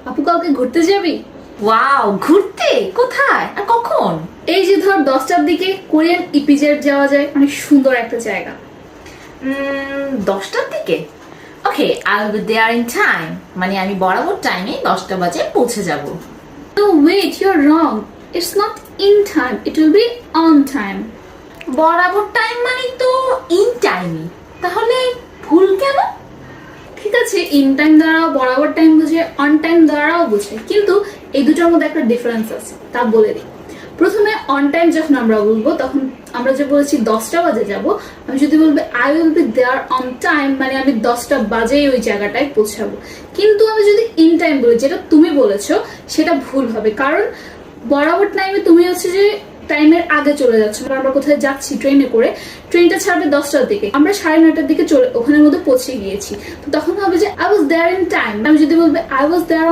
আপু কালকে ঘুরতে যাবি? ওয়াও, ঘুরতে? কোথায় আর কখন? এই যে ধর 10টার দিকে কোরিয়ান ইপিজেড যাওয়া যায়, অনেক সুন্দর একটা জায়গা। 10টার দিকে? Okay, I will be there in time. মানে আমি বরাবর টাইমে 10টা বাজে পৌঁছে যাব। No wait, you're wrong. It's not in time, it will be on time. বরাবর টাইম মানে তো ইন টাইমই, তাহলে ভুল কেন? ঠিক আছে, ইন টাইম দ্বারাও বরাবর টাইম বুঝে, অন টাইম দ্বারাও বুঝে, কিন্তু এই দুটোর মধ্যে একটা ডিফারেন্স আছে, তা বলে দিই। প্রথমে অন টাইম যখন আমরা বলবো তখন আমরা যে বলেছি 10টা বাজে যাব, আমি যদি বলবো I will be there on time মানে আমি 10টা বাজেই ওই জায়গাটায় পৌঁছাবো। কিন্তু আমি যদি ইন টাইম বলি, যেটা তুমি বলেছো, সেটা ভুল হবে। কারণ বরাবর টাইমে তুমি হচ্ছে যে টাইমের আগে চলে যাচ্ছ। আমরা কোথায় যাচ্ছি ট্রেনে করে, ট্রেনটা ছাড়বে 10টার দিকে, আমরা 9:30টার দিকে চলে ওখানের মধ্যে পৌঁছে গিয়েছি। তো তখন হবে যে I was there in time. আমি যদি বলবো আই ওয়াজ দেয়ার